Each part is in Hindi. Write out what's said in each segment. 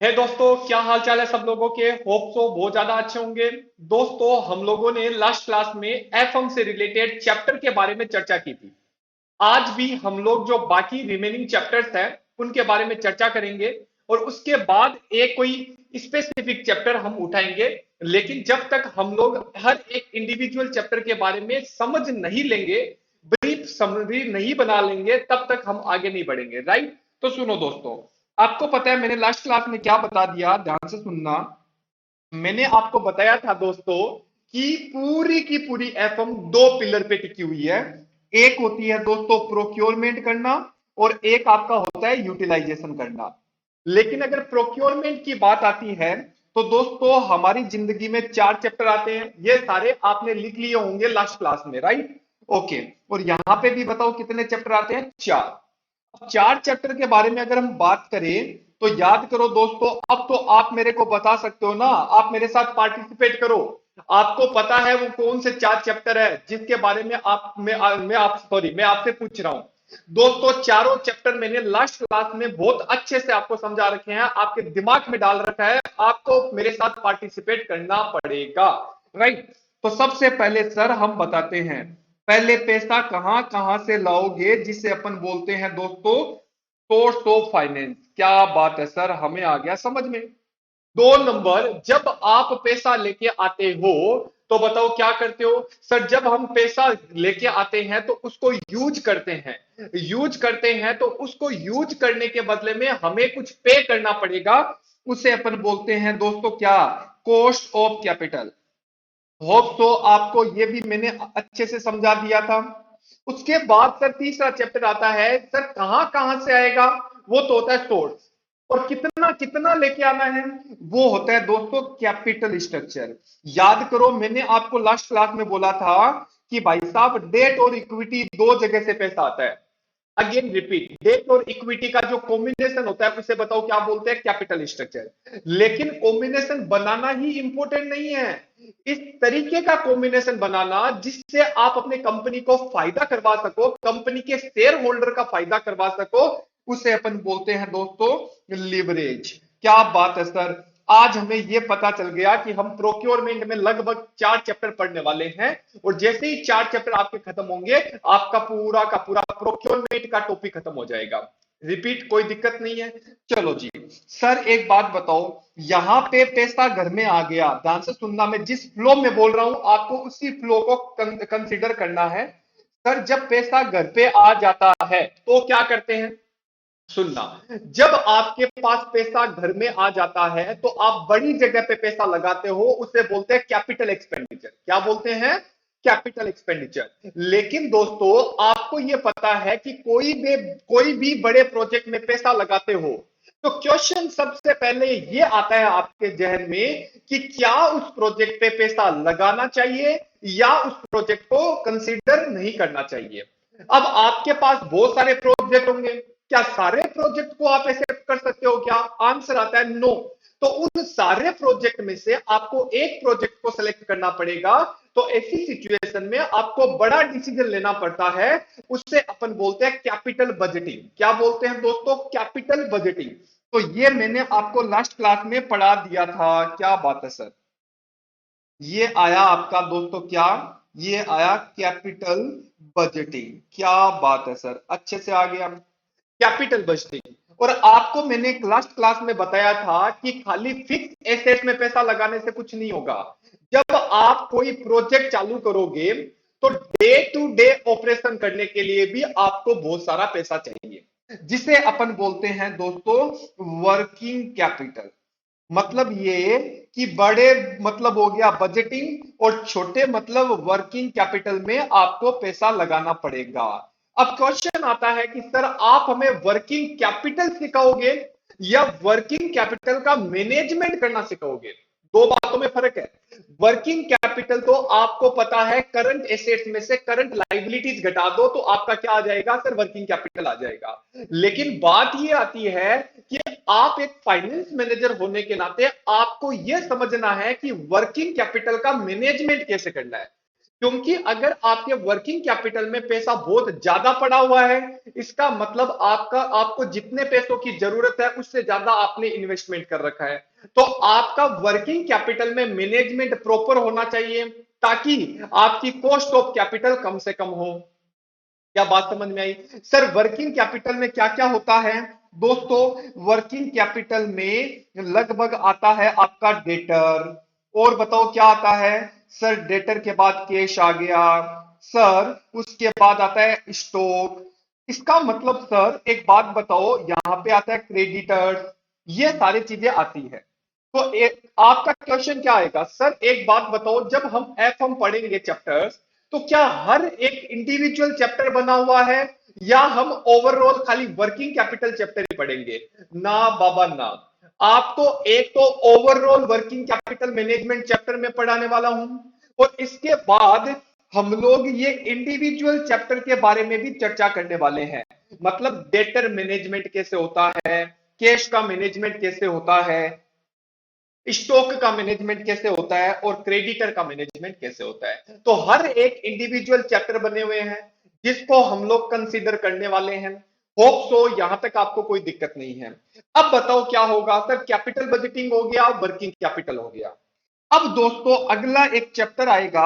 है दोस्तों, क्या हाल चाल है सब लोगों के। होप सो बहुत ज्यादा अच्छे होंगे। दोस्तों, हम लोगों ने लास्ट क्लास में एफएम से रिलेटेड चैप्टर के बारे में चर्चा की थी। आज भी हम लोग जो बाकी रिमेनिंग चैप्टर्स हैं उनके बारे में चर्चा करेंगे और उसके बाद एक कोई स्पेसिफिक चैप्टर हम उठाएंगे। लेकिन जब तक हम लोग हर एक इंडिविजुअल चैप्टर के बारे में समझ नहीं लेंगे, ब्रीफ समरी नहीं बना लेंगे, तब तक हम आगे नहीं बढ़ेंगे। राइट? तो सुनो दोस्तों, आपको पता है मैंने लास्ट क्लास में क्या बता दिया, ध्यान से सुनना। मैंने आपको बताया था दोस्तों कि पूरी की पूरी एफएम दो पिलर पे टिकी हुई है। एक होती है दोस्तों प्रोक्योरमेंट करना और एक आपका होता है यूटिलाइजेशन करना। लेकिन अगर प्रोक्योरमेंट की बात आती है तो दोस्तों हमारी जिंदगी में चार चैप्टर आते हैं। ये सारे आपने लिख लिए होंगे लास्ट क्लास में, राइट? ओके। और यहां पे भी बताओ कितने चैप्टर आते हैं? चार। चार चैप्टर के बारे में अगर हम बात करें तो याद करो दोस्तों, अब तो आप मेरे को बता सकते हो ना, आप मेरे साथ पार्टिसिपेट करो। आपको पता है वो कौन से चार चैप्टर है जिसके बारे में मैं आपसे पूछ रहा हूं। दोस्तों, चारों चैप्टर मैंने लास्ट क्लास में बहुत अच्छे से आपको समझा रखे हैं, आपके दिमाग में डाल रखा है। आपको मेरे साथ पार्टिसिपेट करना पड़ेगा। राइट? तो सबसे पहले सर हम बताते हैं, पहले पैसा कहां कहां से लाओगे जिसे अपन बोलते हैं दोस्तों सोर्स ऑफ फाइनेंस। क्या बात है सर, हमें आ गया समझ में। दो नंबर, जब आप पैसा लेके आते हो तो बताओ क्या करते हो? सर, जब हम पैसा लेके आते हैं तो उसको यूज करते हैं। यूज करते हैं तो उसको यूज करने के बदले में हमें कुछ पे करना पड़ेगा। उसे अपन बोलते हैं दोस्तों क्या? Cost of capital. होप तो आपको ये भी मैंने अच्छे से समझा दिया था। उसके बाद सर तीसरा चैप्टर आता है, सर कहां कहां से आएगा? वो तो होता है सोर्स। और कितना कितना लेके आना है, वो होता है दोस्तों कैपिटल स्ट्रक्चर। याद करो, मैंने आपको लास्ट क्लास में बोला था कि भाई साहब डेट और इक्विटी दो जगह से पैसा आता है। अगेन रिपीट, डेट और इक्विटी का जो कॉम्बिनेशन होता है उसे बताओ क्या बोलते हैं? Capital structure. लेकिन कॉम्बिनेशन बनाना ही इंपॉर्टेंट नहीं है, इस तरीके का कॉम्बिनेशन बनाना जिससे आप अपने कंपनी को फायदा करवा सको, कंपनी के शेयर होल्डर का फायदा करवा सको, उसे अपन बोलते हैं दोस्तों लिवरेज। क्या बात है सर, आज हमें यह पता चल गया कि हम प्रोक्योरमेंट में लगभग चार चैप्टर पढ़ने वाले हैं। और जैसे ही चार चैप्टर आपके खत्म होंगे, आपका पूरा का पूरा प्रोक्योरमेंट का टॉपिक खत्म हो जाएगा। रिपीट, कोई दिक्कत नहीं है। चलो जी, सर एक बात बताओ, यहां पे पैसा घर में आ गया, ध्यान से सुनना, मैं जिस फ्लो में बोल रहा हूं आपको उसी फ्लो को कंसीडर करना है। सर जब पैसा घर पे आ जाता है तो क्या करते हैं? सुनना, जब आपके पास पैसा घर में आ जाता है तो आप बड़ी जगह पे पैसा लगाते हो, उसे बोलते हैं कैपिटल एक्सपेंडिचर। क्या बोलते हैं? Capital expenditure. लेकिन दोस्तों, आपको यह पता है कि कोई भी बड़े प्रोजेक्ट में पैसा लगाते हो तो क्वेश्चन सबसे पहले यह आता है आपके जहन में कि क्या उस प्रोजेक्ट पे पैसा लगाना चाहिए या उस प्रोजेक्ट को कंसीडर नहीं करना चाहिए। अब आपके पास बहुत सारे प्रोजेक्ट होंगे, क्या सारे प्रोजेक्ट को आप ऐसे कर सकते हो क्या? आंसर आता है नो। तो उन सारे प्रोजेक्ट में से आपको एक प्रोजेक्ट को सिलेक्ट करना पड़ेगा। तो ऐसी सिचुएशन में आपको बड़ा डिसीजन लेना पड़ता है, उससे अपन बोलते हैं कैपिटल बजटिंग। क्या बोलते हैं दोस्तों? Capital budgeting. तो ये मैंने आपको लास्ट क्लास में पढ़ा दिया था। क्या बात है सर, ये आया आपका दोस्तों क्या? ये आया कैपिटल बजटिंग। क्या बात है सर, अच्छे से आ गया कैपिटल बजटिंग। और आपको मैंने लास्ट क्लास में बताया था कि खाली फिक्स एसेट में पैसा लगाने से कुछ नहीं होगा। जब आप कोई प्रोजेक्ट चालू करोगे तो डे टू डे ऑपरेशन करने के लिए भी आपको बहुत सारा पैसा चाहिए, जिसे अपन बोलते हैं दोस्तों वर्किंग कैपिटल। मतलब ये कि बड़े मतलब हो गया बजटिंग और छोटे मतलब वर्किंग कैपिटल में आपको पैसा लगाना पड़ेगा। अब क्वेश्चन आता है कि सर आप हमें वर्किंग कैपिटल सिखाओगे या वर्किंग कैपिटल का मैनेजमेंट करना सिखाओगे? दो बातों में फर्क है। वर्किंग कैपिटल तो आपको पता है करंट एसेट्स में से करंट लाइबिलिटीज घटा दो तो आपका क्या आ जाएगा सर? वर्किंग कैपिटल आ जाएगा। लेकिन बात यह आती है कि आप एक फाइनेंस मैनेजर होने के नाते आपको यह समझना है कि वर्किंग कैपिटल का मैनेजमेंट कैसे करना है। क्योंकि अगर आपके वर्किंग कैपिटल में पैसा बहुत ज्यादा पड़ा हुआ है, इसका मतलब आपको जितने पैसों की जरूरत है उससे ज्यादा आपने इन्वेस्टमेंट कर रखा है। तो आपका वर्किंग कैपिटल में मैनेजमेंट प्रॉपर होना चाहिए, ताकि आपकी कॉस्ट ऑफ कैपिटल कम से कम हो। क्या बात समझ में आई? सर वर्किंग कैपिटल में क्या क्या होता है दोस्तों? वर्किंग कैपिटल में लगभग आता है आपका डेटर, और बताओ क्या आता है? सर डेटर के बाद कैश आ गया, सर उसके बाद आता है स्टॉक। इसका मतलब सर एक बात बताओ, यहां पे आता है क्रेडिटर्स, ये सारी चीजें आती है। तो आपका क्वेश्चन क्या आएगा? सर एक बात बताओ, जब हम एफ हम पढ़ेंगे चैप्टर्स, तो क्या हर एक इंडिविजुअल चैप्टर बना हुआ है, या हम ओवरऑल खाली वर्किंग कैपिटल चैप्टर ही पढ़ेंगे? ना बाबा ना, आपको एक तो overall working capital management chapter में पढ़ाने वाला हूं, और इसके बाद हम लोग ये इंडिविजुअल चैप्टर के बारे में भी चर्चा करने वाले हैं। मतलब डेटर मैनेजमेंट कैसे होता है, कैश का मैनेजमेंट कैसे होता है, स्टॉक का मैनेजमेंट कैसे होता है, और क्रेडिटर का मैनेजमेंट कैसे होता है। तो हर एक इंडिविजुअल चैप्टर बने हुए हैं जिसको हम लोग कंसीडर करने वाले हैं। होप सो यहां तक आपको कोई दिक्कत नहीं है। अब बताओ क्या होगा? सर कैपिटल बजटिंग हो गया, वर्किंग कैपिटल हो गया। अब दोस्तों अगला एक चैप्टर आएगा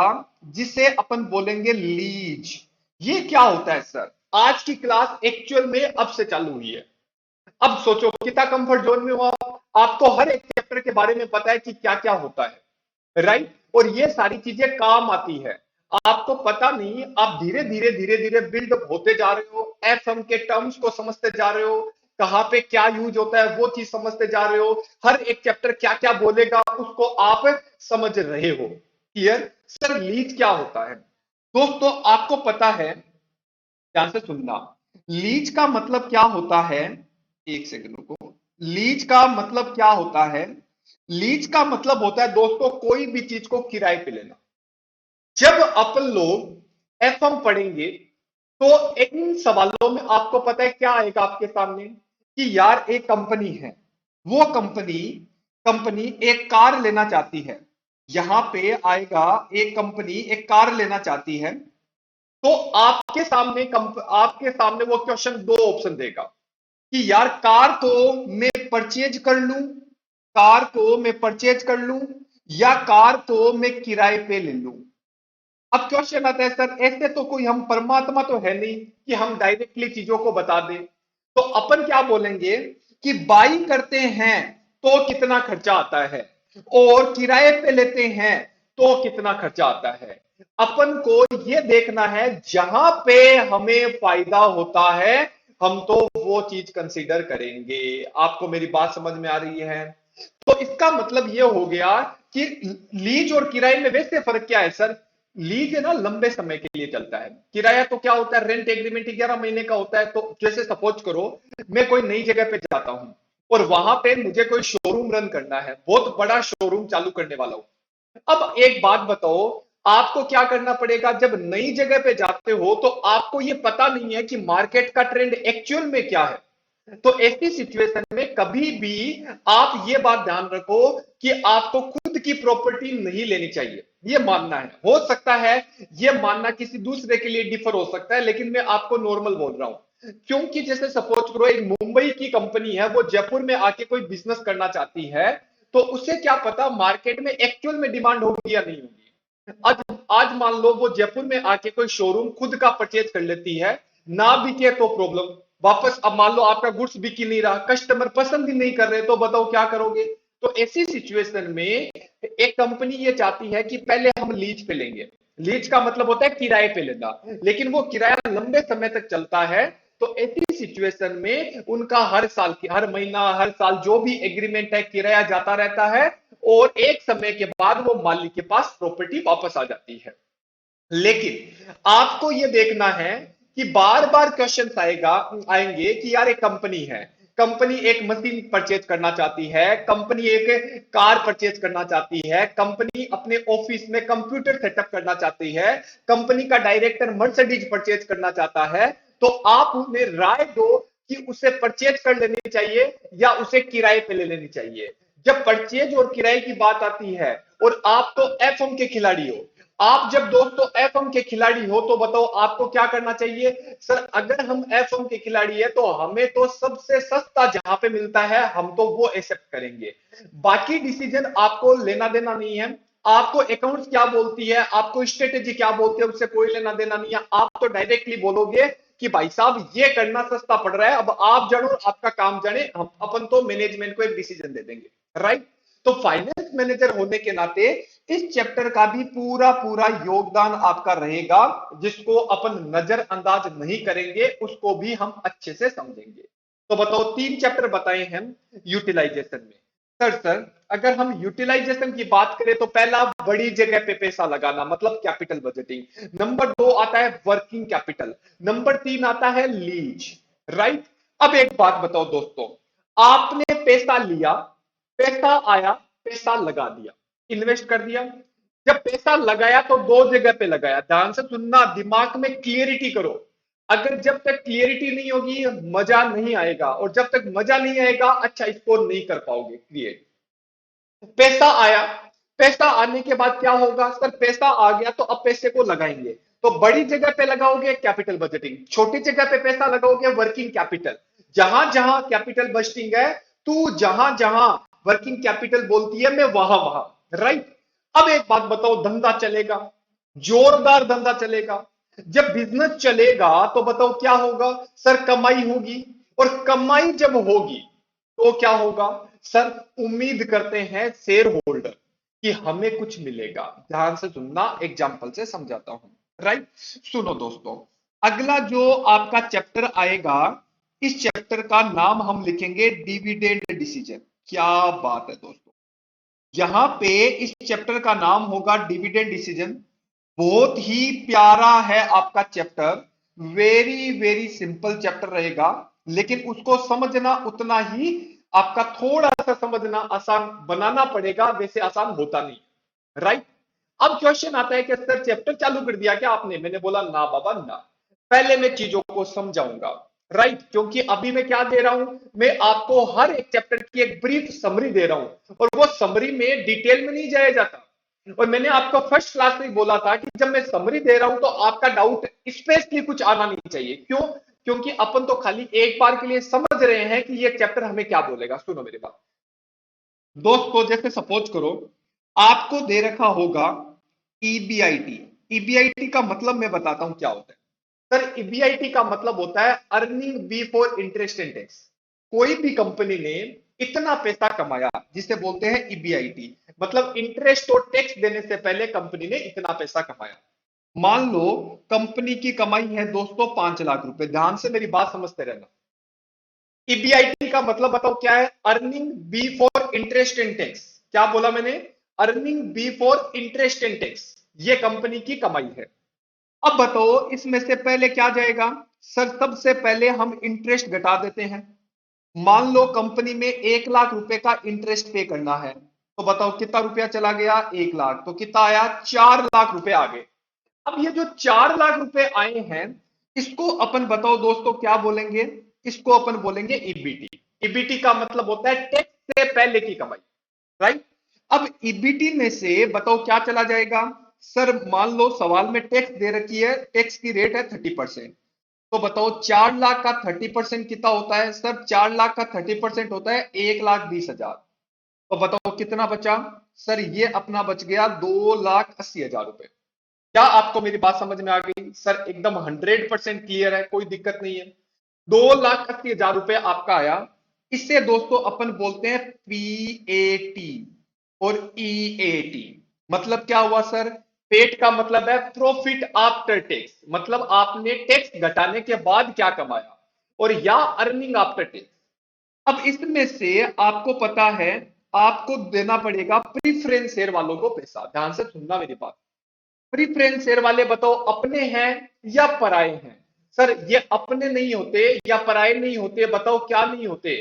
जिसे अपन बोलेंगे लीज। ये क्या होता है सर? आज की क्लास एक्चुअल में अब से चालू हुई है। अब सोचो कितना कंफर्ट जोन में हो आप। आपको हर एक चैप्टर के बारे में पता है कि क्या क्या होता है, राइट? और ये सारी चीजें काम आती है। आपको पता नहीं, आप धीरे धीरे धीरे धीरे बिल्ड होते जा रहे हो, एफएम के टर्म्स को समझते जा रहे हो, कहां पे क्या यूज होता है वो चीज समझते जा रहे हो, हर एक चैप्टर क्या क्या बोलेगा उसको आप समझ रहे हो। क्लियर? सर लीज क्या होता है दोस्तों? आपको पता है, ध्यान से सुनना, लीज का मतलब क्या होता है? एक सेकंड रुको। लीज का मतलब क्या होता है? लीज का मतलब होता है दोस्तों कोई भी चीज को किराए पे लेना। जब अपन लोग एफएम पढ़ेंगे, तो इन सवालों में आपको पता है क्या आएगा आपके सामने? कि यार एक कंपनी है, वो कंपनी कंपनी एक कार लेना चाहती है। यहां पे आएगा, एक कंपनी एक कार लेना चाहती है, तो आपके सामने वो क्वेश्चन दो ऑप्शन देगा कि यार कार को मैं परचेज कर लूं, कार को मैं परचेज कर लूं, या कार को मैं किराए पे ले लूं। अब क्वेश्चन आता है सर ऐसे तो कोई हम परमात्मा तो है नहीं कि हम डायरेक्टली चीजों को बता दें। तो अपन क्या बोलेंगे कि बाई करते हैं तो कितना खर्चा आता है, और किराए पे लेते हैं तो कितना खर्चा आता है। अपन को ये देखना है, जहां पे हमें फायदा होता है हम तो वो चीज कंसीडर करेंगे। आपको मेरी बात समझ में आ रही है? तो इसका मतलब ये हो गया कि लीज और किराए में वैसे फर्क क्या है सर? लीज है ना, लंबे समय के लिए चलता है। किराया तो क्या होता है? रेंट एग्रीमेंट 11 महीने का होता है। तो जैसे सपोज करो मैं कोई नई जगह पे जाता हूं, और वहां पे मुझे कोई शोरूम रन करना है, बहुत बड़ा शोरूम चालू करने वाला हूं। अब एक बात बताओ, आपको क्या करना पड़ेगा? जब नई जगह पे जाते हो तो आपको ये पता नहीं है कि मार्केट का ट्रेंड एक्चुअल में क्या है। तो ऐसी सिचुएशन में कभी भी आप ये बात ध्यान रखो कि आपको खुद की प्रॉपर्टी नहीं लेनी चाहिए। ये मानना है, हो सकता है ये मानना किसी दूसरे के लिए डिफर हो सकता है, लेकिन मैं आपको नॉर्मल बोल रहा हूं। क्योंकि जैसे सपोज करो एक मुंबई की कंपनी है, वो जयपुर में आके कोई बिजनेस करना चाहती है, तो उसे क्या पता मार्केट में एक्चुअल में डिमांड होगी या नहीं होगी। आज आज मान लो वो जयपुर में आके कोई शोरूम खुद का परचेज कर लेती है, ना बिके तो प्रॉब्लम वापस। अब मान लो आपका गुड्स बिक ही नहीं रहा, कस्टमर पसंद ही नहीं कर रहे, तो बताओ क्या करोगे? तो ऐसी सिचुएशन में एक कंपनी ये चाहती है कि पहले हम लीज पे लेंगे। लीज का मतलब होता है किराए पे लेना, लेकिन वो किराया लंबे समय तक चलता है। तो ऐसी सिचुएशन में उनका हर साल की, हर महीना, हर साल जो भी एग्रीमेंट है, किराया जाता रहता है, और एक समय के बाद वो मालिक के पास प्रॉपर्टी वापस आ जाती है। लेकिन आपको यह देखना है कि बार बार क्वेश्चन आएंगे कि यार एक कंपनी है, कंपनी एक मशीन परचेज करना चाहती है, कंपनी एक कार परचेज करना चाहती है, कंपनी अपने ऑफिस में कंप्यूटर सेटअप करना चाहती है, कंपनी का डायरेक्टर मर्सिडीज परचेज करना चाहता है। तो आप उन्हें राय दो कि उसे परचेज कर लेनी चाहिए या उसे किराए पे ले लेनी चाहिए। जब परचेज और किराए की बात आती है, और आप तो एफएम के खिलाड़ी हो, आप जब दोस्तों एफएम के खिलाड़ी हो तो बताओ आपको क्या करना चाहिए? सर अगर हम एफएम के खिलाड़ी है तो हमें तो सबसे सस्ता जहां पे मिलता है हम तो वो एक्सेप्ट करेंगे। बाकी डिसीजन आपको लेना देना नहीं है। आपको अकाउंट्स क्या बोलती है, आपको स्ट्रेटेजी क्या बोलती है, उससे कोई लेना देना नहीं है। आप तो डायरेक्टली बोलोगे कि भाई साहब ये करना सस्ता पड़ रहा है, अब आप जानो आपका काम जाने, हम अपन तो मैनेजमेंट को एक डिसीजन दे देंगे। राइट? तो फाइनेंस मैनेजर होने के नाते इस चैप्टर का भी पूरा पूरा योगदान आपका रहेगा, जिसको अपन नजरअंदाज नहीं करेंगे, उसको भी हम अच्छे से समझेंगे। तो बताओ 3 चैप्टर बताए हम यूटिलाइजेशन में। सर अगर हम यूटिलाइजेशन की बात करें तो पहला बड़ी जगह पे पैसा लगाना मतलब कैपिटल बजटिंग, नंबर 2 आता है वर्किंग कैपिटल, नंबर 3 आता है लीज। राइट? अब एक बात बताओ दोस्तों, आपने पैसा लिया, पैसा आया, पैसा लगा दिया, इन्वेस्ट कर दिया। जब पैसा लगाया तो 2 जगह पे लगाया, ध्यान से सुनना, दिमाग में क्लियरिटी करो। अगर जब तक क्लियरिटी नहीं होगी मजा नहीं आएगा, और जब तक मजा नहीं आएगा अच्छा स्कोर नहीं कर पाओगे क्रिएट। पैसा आया, पैसा आने के बाद क्या होगा? सर पैसा आ गया तो अब पैसे को लगाएंगे, तो बड़ी जगह पे लगाओगे कैपिटल बजटिंग, छोटी जगह पे पैसा लगाओगे वर्किंग कैपिटल। जहां जहां कैपिटल बजटिंग है, तू जहां जहां वर्किंग कैपिटल बोलती है मैं वहां वहां। राइट? अब एक बात बताओ, धंधा चलेगा, जोरदार धंधा चलेगा। जब बिजनेस चलेगा तो बताओ क्या होगा? सर कमाई होगी, और कमाई जब होगी तो क्या होगा? सर उम्मीद करते हैं शेयर होल्डर कि हमें कुछ मिलेगा। ध्यान से सुनना, एग्जांपल से समझाता हूं। राइट? सुनो दोस्तों, अगला जो आपका चैप्टर आएगा, इस चैप्टर का नाम हम लिखेंगे डिविडेंड डिसीजन। क्या बात है दोस्तों, यहां पे इस चैप्टर का नाम होगा डिविडेंड डिसीजन। बहुत ही प्यारा है आपका chapter, very very simple chapter रहेगा, लेकिन उसको समझना उतना ही आपका थोड़ा सा समझना आसान बनाना पड़ेगा, वैसे आसान होता नहीं। राइट? अब क्वेश्चन आता है कि सर चैप्टर चालू कर दिया क्या आपने? मैंने बोला ना बाबा ना, पहले मैं चीजों को समझाऊंगा। राइट? क्योंकि अभी मैं क्या दे रहा हूं, मैं आपको हर एक चैप्टर की एक ब्रीफ समरी दे रहा हूं, और वो समरी में डिटेल में नहीं जाया जाता। और मैंने आपको फर्स्ट क्लास में बोला था कि जब मैं समरी दे रहा हूं तो आपका डाउट स्पेशली कुछ आना नहीं चाहिए। क्यों? क्योंकि अपन तो खाली एक बार के लिए समझ रहे हैं कि ये चैप्टर हमें क्या बोलेगा। सुनो मेरी बात दोस्तों, जैसे सपोज करो आपको दे रखा होगा ईबीआईटी। ईबीआईटी का मतलब मैं बताता हूं क्या होता है। सर ईबीआईटी का मतलब होता है earning before interest and tax. कोई भी कंपनी ने इतना पैसा कमाया जिसे बोलते हैं ईबीआईटी, मतलब इंटरेस्ट और टैक्स देने से पहले कंपनी ने इतना पैसा कमाया। मान लो कंपनी की कमाई है दोस्तों 5 लाख रुपए, ध्यान से मेरी बात समझते रहना। ईबीआईटी का मतलब बताओ क्या है? Earning before interest and tax. क्या बोला मैंने? Earning before interest and tax, ये कंपनी की कमाई है। अब बताओ इसमें से पहले क्या जाएगा? सर सबसे पहले हम इंटरेस्ट घटा देते हैं। मान लो कंपनी में 1 लाख रुपए का इंटरेस्ट पे करना है, तो बताओ कितना रुपया चला गया? 1 लाख, तो कितना आया? 4 लाख रुपए आ गए। अब ये जो 4 लाख रुपए आए हैं, इसको अपन बताओ दोस्तों क्या बोलेंगे? इसको अपन बोलेंगे ईबीटी। ईबीटी का मतलब होता है टैक्स से पहले की कमाई। राइट? अब ईबीटी में से बताओ क्या चला जाएगा? सर मान लो सवाल में टैक्स दे रखी है, टैक्स की रेट है 30%, तो बताओ 4 लाख का 30% कितना होता है? सर 4 लाख का 30% होता है 1,20,000। तो बताओ कितना बचा? सर ये अपना बच गया 2,80,000 रुपए। क्या आपको मेरी बात समझ में आ गई? सर एकदम 100% क्लियर है, कोई दिक्कत नहीं है। 2,80,000 रुपए आपका आया। इससे दोस्तों अपन बोलते हैं पीएटी और ईएटी। मतलब क्या हुआ सर? पेट का मतलब है प्रॉफिट आफ्टर टैक्स, मतलब आपने टैक्स घटाने के बाद क्या कमाया, और या अर्निंग आफ्टर टैक्स। अब इसमें से आपको पता है आपको देना पड़ेगा प्रीफरेंस शेयर वालों को पैसा। ध्यान से सुनना मेरी बात। प्रीफरेंस शेयर वाले बताओ अपने हैं या पराए हैं? सर ये अपने नहीं होते या पराए नहीं होते, बताओ क्या नहीं होते?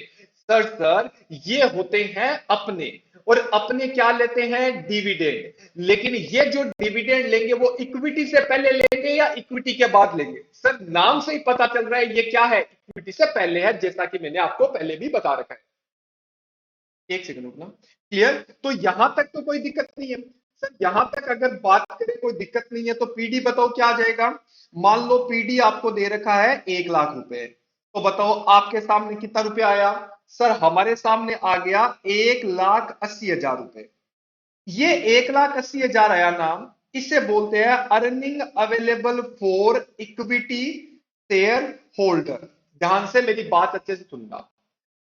सर ये होते हैं अपने। और अपने क्या लेते हैं? डिविडेंड। लेकिन ये जो डिविडेंड लेंगे वो इक्विटी से पहले लेंगे या इक्विटी के बाद लेंगे? सर नाम से ही पता चल रहा है ये क्या है, इक्विटी से पहले है, जैसा कि मैंने आपको पहले भी बता रखा है। एक सेकंड रुकना। क्लियर? तो यहां तक तो कोई दिक्कत नहीं है। सर यहां तक अगर बात करें कोई दिक्कत नहीं है, तो पीडी बताओ क्या आ जाएगा। मान लो पीडी आपको दे रखा है 1 लाख रुपए, तो बताओ आपके सामने कितना रुपया आया। सर हमारे सामने आ गया 1,80,000 रुपए। ये 1,80,000 आया नाम, इसे बोलते हैं earning available for equity share holder. ध्यान से मेरी बात अच्छे से सुनना।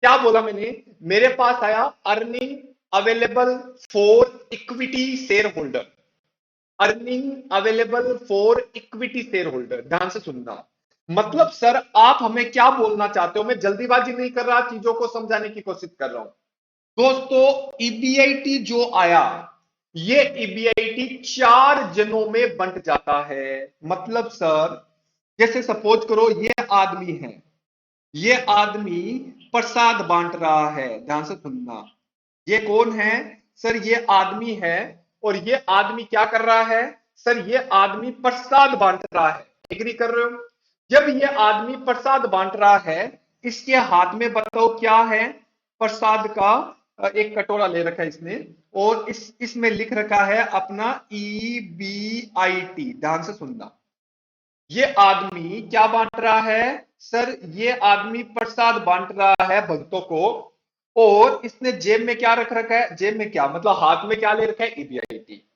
क्या बोला मैंने, मेरे पास आया earning available for equity share holder. Earning available for equity share holder, ध्यान से सुनना। मतलब सर आप हमें क्या बोलना चाहते हो, मैं जल्दीबाजी नहीं कर रहा, चीजों को समझाने की कोशिश कर रहा हूं। दोस्तों ईबीआईटी जो आया, ये ईबीआईटी 4 जनों में बंट जाता है। मतलब सर जैसे सपोज करो ये आदमी है, ये आदमी प्रसाद बांट रहा है। ध्यान से सुनना, ये कौन है सर, ये आदमी है। और ये आदमी क्या कर रहा है सर, ये आदमी प्रसाद बांट रहा है। एग्री कर रहे हो। जब ये आदमी प्रसाद बांट रहा है, इसके हाथ में बताओ क्या है, प्रसाद का एक कटोरा ले रखा है इसने, और इसमें लिख रखा है अपना ईबीआईटी। ध्यान से सुनना, ये आदमी क्या बांट रहा है सर, ये आदमी प्रसाद बांट रहा है भक्तों को। और इसने जेब में क्या रख रखा है, जेब में क्या मतलब हाथ में क्या ले रखा है, ईबीआईटी।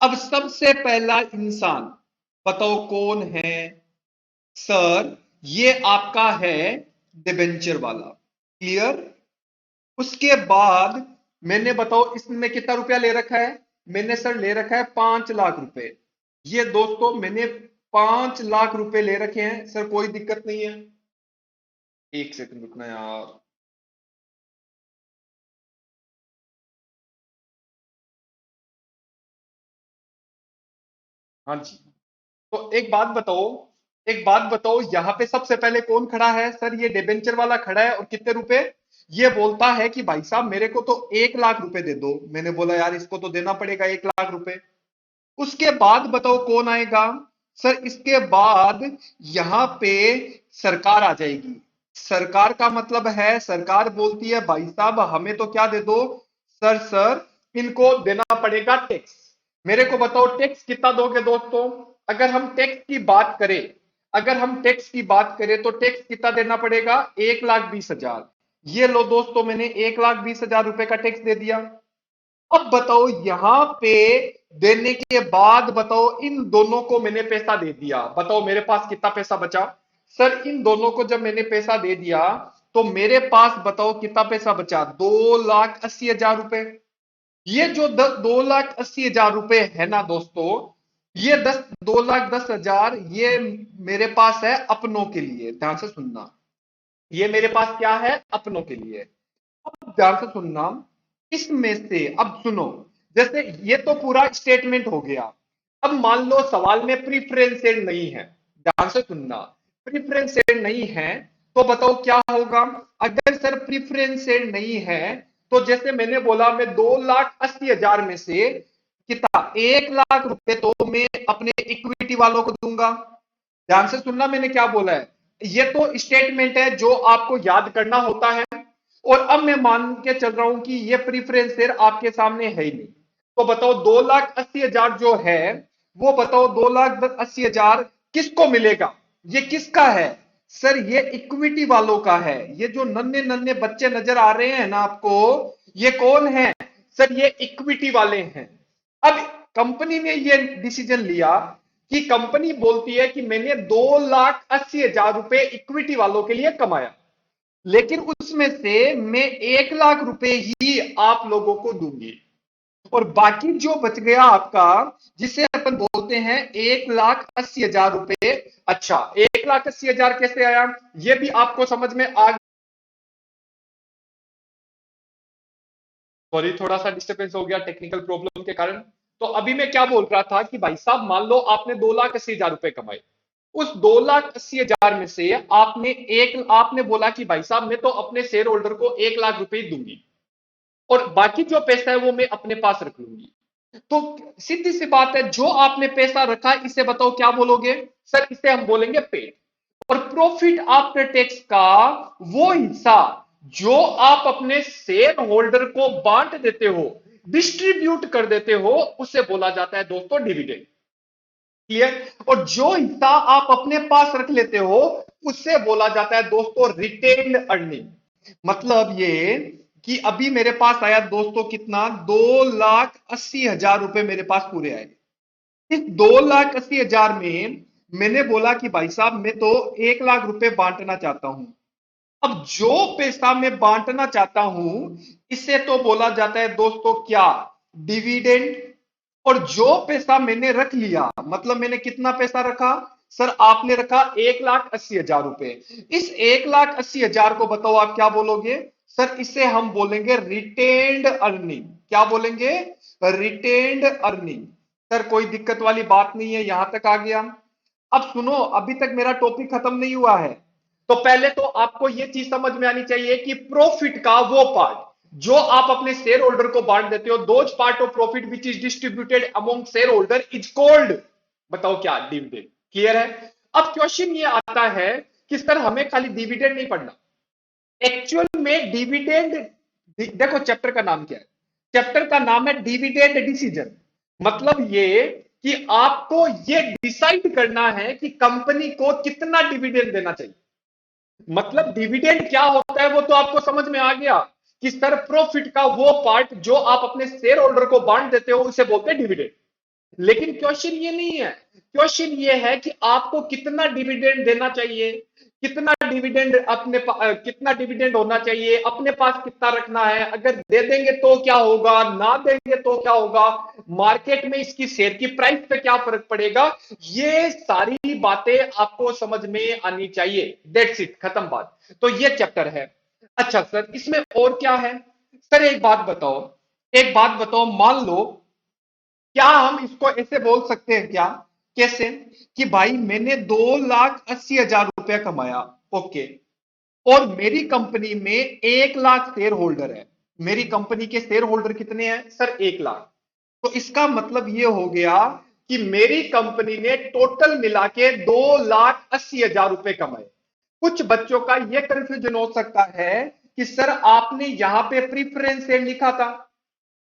अब सबसे पहला इंसान बताओ कौन है सर, ये आपका है डिबेंचर वाला। क्लियर। उसके बाद मैंने बताओ इसमें कितना रुपया ले रखा है, मैंने सर ले रखा है 5 लाख रुपए। ये दोस्तों मैंने 5 लाख रुपए ले रखे हैं सर, कोई दिक्कत नहीं है। एक सेकंड रुकना यार। हाँ जी। तो एक बात बताओ यहाँ पे सबसे पहले कौन खड़ा है सर, ये डिबेंचर वाला खड़ा है। और कितने रुपए, ये बोलता है कि भाई साहब मेरे को तो 1 लाख रुपए दे दो। मैंने बोला यार इसको तो देना पड़ेगा 1 लाख रुपए। उसके बाद बताओ कौन आएगा सर, इसके बाद यहां पे सरकार आ जाएगी। सरकार का मतलब है, सरकार बोलती है भाई साहब हमें तो क्या दे दो सर इनको देना पड़ेगा टैक्स। मेरे को बताओ टैक्स कितना दोगे दोस्तों। अगर हम टैक्स की बात करें, तो टैक्स कितना देना पड़ेगा, 1,20,000। ये लो दोस्तों मैंने 1,20,000 रुपए का टैक्स दे दिया। अब बताओ यहां पे देने के बाद बताओ इन दोनों को मैंने पैसा दे दिया, बताओ मेरे पास कितना पैसा बचा। सर इन दोनों को जब मैंने पैसा दे दिया, तो मेरे पास बताओ कितना पैसा बचा, 2,80,000 रुपए। ये जो 2,80,000 रुपए है ना दोस्तों, ये 2,10,000 ये मेरे पास है अपनों के लिए। ध्यान से सुनना, ये मेरे पास क्या है, अपनों के लिए। अब ध्यान से सुनना, इसमें से अब सुनो, जैसे ये तो पूरा स्टेटमेंट हो गया। अब मान लो सवाल में प्रीफरेंसेड नहीं है। ध्यान से सुनना, प्रीफरेंसेड नहीं है तो बताओ क्या होगा। अगर सर प्रीफरेंसेड नहीं है, तो जैसे मैंने बोला मैं 2,80,000 में से कितना 1 लाख रुपए तो मैं अपने इक्विटी वालों को दूंगा। ध्यान से सुनना मैंने क्या बोला है, ये तो स्टेटमेंट है जो आपको याद करना होता है। और अब मैं मान के चल रहा हूं कि ये प्रीफरेंस शेयर आपके सामने है ही नहीं। तो बताओ 2,80,000 जो है, वो बताओ 2,80,000 किसको मिलेगा, ये किसका है सर, ये इक्विटी वालों का है। ये जो नन्हे नन्हे बच्चे नजर आ रहे हैं ना आपको, ये कौन है सर, ये इक्विटी वाले हैं। अब कंपनी ने ये डिसीजन लिया कि कंपनी बोलती है कि मैंने 2,80,000 रुपए इक्विटी वालों के लिए कमाया, लेकिन उसमें से मैं 1 लाख रुपए ही आप लोगों को दूंगी। और बाकी जो बच गया आपका, जिसे अपन बोलते हैं 1,80,000 रुपए। अच्छा 1,80,000 कैसे आया, ये भी आपको समझ में आ, सॉरी थोड़ा सा डिस्टर्बेंस हो गया टेक्निकल प्रॉब्लम के कारण। तो अभी मैं क्या बोल रहा था कि भाई साहब मान लो आपने 2,80,000 रुपए कमाए। उस 2,80,000 में से आपने बोला कि भाई साहब मैं तो अपने शेयर होल्डर को 1 लाख रुपए दूंगी, और बाकी जो पैसा है वो मैं अपने पास रख लूंगी। तो सीधी सी बात है, जो आपने पैसा रखा इसे बताओ क्या बोलोगे सर, इसे हम बोलेंगे पेड। और प्रॉफिट आफ्टर टैक्स का वो हिस्सा जो आप अपने शेयर होल्डर को बांट देते हो, डिस्ट्रीब्यूट कर देते हो उसे बोला जाता है दोस्तों डिविडेंड। क्लियर? और जो हिस्सा आप अपने पास रख लेते हो उससे बोला जाता है दोस्तों रिटेन्ड अर्निंग। मतलब ये कि अभी मेरे पास आया दोस्तों कितना, 2,80,000 रुपए मेरे पास पूरे आए। इस 2,80,000 में मैंने बोला कि भाई साहब मैं तो 1,00,000 रुपए बांटना चाहता हूं। अब जो पैसा मैं बांटना चाहता हूं इसे तो बोला जाता है दोस्तों क्या, डिविडेंड। और जो पैसा मैंने रख लिया, मतलब मैंने कितना पैसा रखा सर, आपने रखा 1,80,000 रुपए। इस 1,80,000 को बताओ आप क्या बोलोगे सर, इसे हम बोलेंगे रिटेन्ड अर्निंग। क्या बोलेंगे? Retained earning. सर कोई दिक्कत वाली बात नहीं है, यहां तक आ गया। अब सुनो, अभी तक मेरा टॉपिक खत्म नहीं हुआ है। तो पहले तो आपको यह चीज समझ में आनी चाहिए कि प्रॉफिट का वो पार्ट जो आप अपने शेयर होल्डर को बांट देते हो, those part of profit which is distributed among share holder is called, बताओ क्या, डिविडेंड। क्लियर है? अब क्वेश्चन ये आता है कि सर हमें खाली डिविडेंड नहीं पढ़ना, एक्चुअल में डिविडेंड, देखो चैप्टर का नाम क्या है, चैप्टर का नाम है डिविडेंड डिसीजन। मतलब ये कि आपको ये डिसाइड करना है कि कंपनी को कितना डिविडेंड देना चाहिए। मतलब डिविडेंड क्या होता है वो तो आपको समझ में आ गया कि सर प्रॉफिट का वो पार्ट जो आप अपने शेयर होल्डर को बांट देते हो उसे बोलते हैं डिविडेंड। लेकिन क्वेश्चन ये नहीं है, क्वेश्चन ये है कि आपको कितना डिविडेंड देना चाहिए, कितना डिविडेंड कितना डिविडेंड होना चाहिए, अपने पास कितना रखना है, अगर दे देंगे तो क्या होगा, ना देंगे तो क्या होगा, मार्केट में इसकी शेयर की प्राइस पे क्या फर्क पड़ेगा, ये सारी बातें आपको समझ में आनी चाहिए। दैट्स इट, खत्म बात। तो ये चैप्टर है। अच्छा सर इसमें और क्या है? सर एक बात बताओ, एक बात बताओ, मान लो क्या हम इसको ऐसे बोल सकते हैं क्या, कैसे, कि भाई मैंने 2,80,000 रुपया कमाया, ओके, और मेरी कंपनी में 1,00,000 शेयर होल्डर है। मेरी कंपनी के शेयर होल्डर कितने हैं सर? 1,00,000। तो इसका मतलब ये हो गया कि मेरी कंपनी ने टोटल मिला के 2,80,000 रुपए कमाए। कुछ बच्चों का यह कंफ्यूजन हो सकता है कि सर आपने यहां पे प्रीफरेंस शेयर लिखा था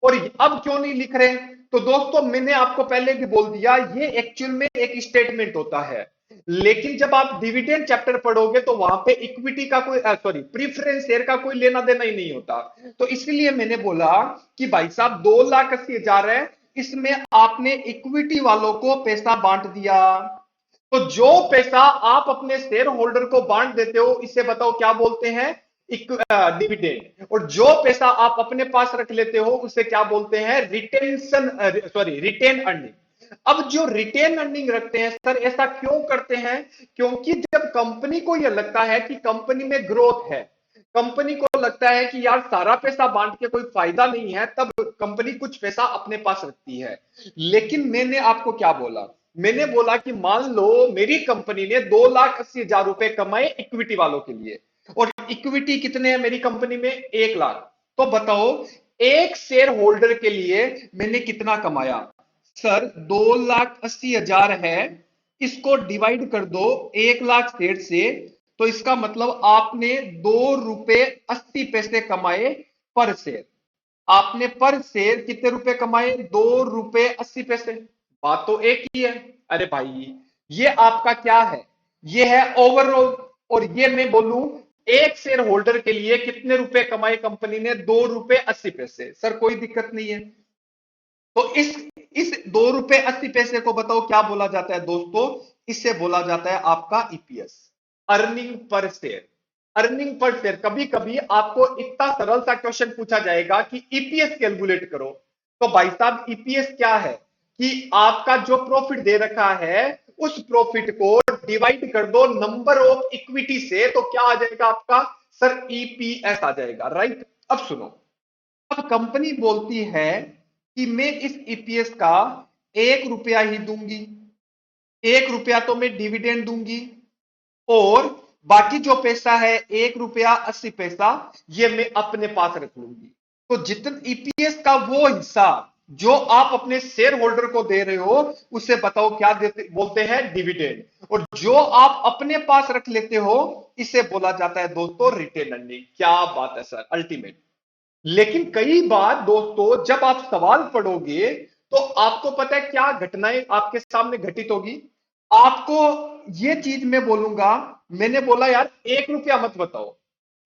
और अब क्यों नहीं लिख रहे? तो दोस्तों मैंने आपको पहले भी बोल दिया ये एक्चुअल में एक स्टेटमेंट होता है, लेकिन जब आप डिविडेंड चैप्टर पढ़ोगे तो वहां पे इक्विटी का कोई, सॉरी, प्रीफरेंस शेयर का कोई लेना देना ही नहीं होता। तो इसलिए मैंने बोला कि भाई साहब 2,80,000 है, इसमें आपने इक्विटी वालों को पैसा बांट दिया। तो जो पैसा आप अपने शेयर होल्डर को बांट देते हो इसे बताओ क्या बोलते हैं, डिविडेंड। और जो पैसा आप अपने पास रख लेते हो उसे क्या बोलते हैं, रिटेंशन, सॉरी, रिटेन अर्निंग। अब जो रिटेन अर्निंग रखते हैं सर, ऐसा क्यों करते हैं? क्योंकि जब कंपनी को यह लगता है कि कंपनी में ग्रोथ है, कंपनी को लगता है कि यार सारा पैसा बांट के कोई फायदा नहीं है, तब कंपनी कुछ पैसा अपने पास रखती है। लेकिन मैंने आपको क्या बोला, मैंने बोला कि मान लो मेरी कंपनी ने 2,80,000 रुपए कमाए इक्विटी वालों के लिए, और इक्विटी कितने हैं मेरी कंपनी में? 1,00,000। तो बताओ एक शेयर होल्डर के लिए मैंने कितना कमाया? सर 2,80,000 है, इसको डिवाइड कर दो 1,00,000 शेयर से, तो इसका मतलब आपने 2 रुपए 80 पैसे कमाए पर शेयर। आपने पर शेयर कितने रुपए कमाए? 2 रुपए 80 पैसे। बात तो एक ही है। अरे भाई ये आपका क्या है, ये है ओवरऑल। और ये मैं बोलूं एक शेयर होल्डर के लिए कितने रुपए कमाए कंपनी ने? 2 रुपए 80 पैसे। सर कोई दिक्कत नहीं है। तो इस 2 रुपए 80 पैसे को बताओ क्या बोला जाता है दोस्तों? इससे बोला जाता है आपका EPS, earning per share. Earning per share, कभी कभी आपको इतना सरल सा क्वेश्चन पूछा जाएगा कि ईपीएस कैलकुलेट करो। तो भाई साहब ईपीएस क्या है कि आपका जो प्रॉफिट दे रखा है उस प्रॉफिट को डिवाइड कर दो नंबर ऑफ इक्विटी से, तो क्या आ जाएगा आपका? सर ईपीएस आ जाएगा, राइट? अब सुनो, अब कंपनी बोलती है कि मैं इस ईपीएस का 1 रुपया ही दूंगी, 1 रुपया तो मैं डिविडेंड दूंगी, और बाकी जो पैसा है 1 रुपया 80 पैसा ये मैं अपने पास रख लूंगी। तो जितना ईपीएस का वो हिस्सा जो आप अपने शेयर होल्डर को दे रहे हो उसे बताओ क्या देते, बोलते हैं डिविडेंड। और जो आप अपने पास रख लेते हो इसे बोला जाता है दोस्तों रिटेन अर्निंग। क्या बात है सर, अल्टीमेट। लेकिन कई बार दोस्तों जब आप सवाल पढ़ोगे तो आपको पता है क्या घटनाएं आपके सामने घटित होगी। आपको ये चीज मैं बोलूंगा, मैंने बोला यार 1 रुपया मत बताओ,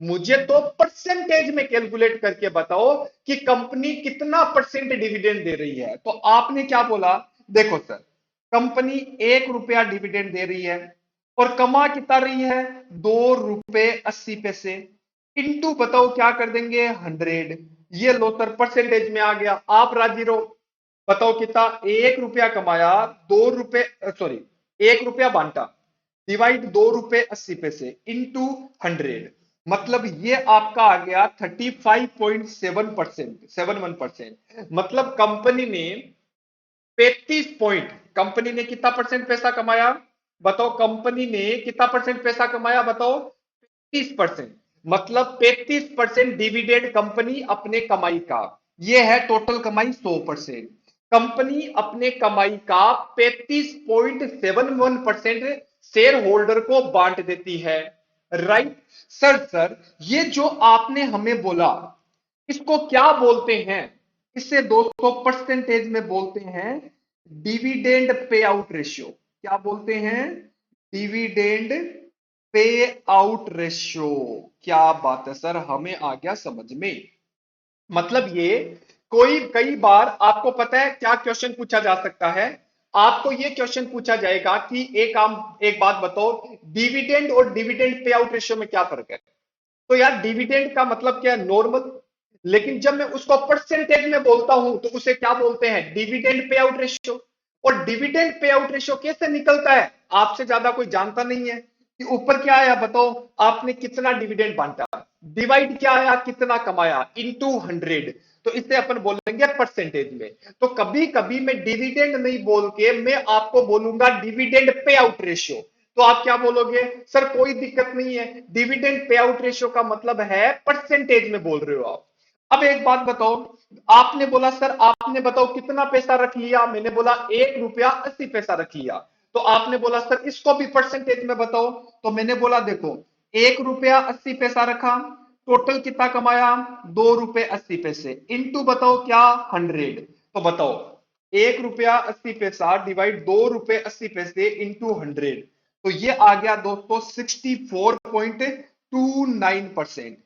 मुझे तो परसेंटेज में कैलकुलेट करके बताओ कि कंपनी कितना परसेंट डिविडेंड दे रही है। तो आपने क्या बोला, देखो सर कंपनी 1 रुपया डिविडेंड दे रही है और कमा कितना रही है, 2 रुपए 80 पैसे, इंटू बताओ क्या कर देंगे 100। ये लो सर परसेंटेज में आ गया, आप राजी रहो, बताओ कितना, 1 रुपया कमाया, 2 रुपए सॉरी 1 रुपया बांटा, डिवाइड 2 रुपए 80 पैसे इंटू 100, मतलब ये आपका आ गया 35.7%, 71%। मतलब कंपनी ने 35 पॉइंट, कंपनी ने कितना परसेंट पैसा कमाया बताओ, कंपनी ने कितना परसेंट पैसा कमाया बताओ, 35%। मतलब 35% डिविडेंड कंपनी अपने कमाई का, ये है टोटल कमाई 100%। कंपनी अपने कमाई का 35.71% शेयर होल्डर को बांट देती है। राइट सर ये जो आपने हमें बोला इसको क्या बोलते हैं, इसे दोस्तों परसेंटेज में बोलते हैं डिविडेंड पे आउट रेशियो। क्या बोलते हैं, डिविडेंड पे आउट रेशियो। क्या बात है सर, हमें आ गया समझ में। मतलब ये कोई कई बार आपको पता है क्या क्वेश्चन पूछा जा सकता है, आपको ये क्वेश्चन पूछा जाएगा कि एक बात बताओ, डिविडेंड और डिविडेंड पे आउट रेशियो में क्या फर्क है। तो यार डिविडेंड का मतलब क्या है, नॉर्मल, लेकिन जब मैं उसको परसेंटेज में बोलता हूं तो उसे क्या बोलते हैं, डिविडेंड पे आउट रेशियो। और डिविडेंड पे आउट रेशियो कैसे निकलता है, आपसे ज्यादा कोई जानता नहीं है कि ऊपर क्या आया बताओ, आपने कितना डिविडेंड बांटा, डिवाइड क्या आया कितना कमाया, इनटू 100, तो इसे अपन बोलेंगे परसेंटेज में। तो कभी कभी मैं डिविडेंड नहीं बोल के मैं आपको बोलूंगा डिविडेंड पे आउट रेशियो, तो आप क्या बोलोगे, सर कोई दिक्कत नहीं है, डिविडेंड पे आउट रेशियो का मतलब है परसेंटेज में बोल रहे हो आप। अब एक बात बताओ, आपने बोला सर आपने बताओ कितना पैसा रख लिया, मैंने बोला 1 रुपया 80 पैसा रख लिया। तो आपने बोला सर इसको भी परसेंटेज में बताओ, तो मैंने बोला देखो 1 रुपया 80 पैसा रखा, टोटल कितना कमाया, 2 रुपए 80 पैसे, इंटू बताओ क्या 100। तो बताओ 1 रुपया 80 पैसा डिवाइड 2 रुपए 80 पैसे इंटू 100, तो ये आ गया दोस्तों 64.29%।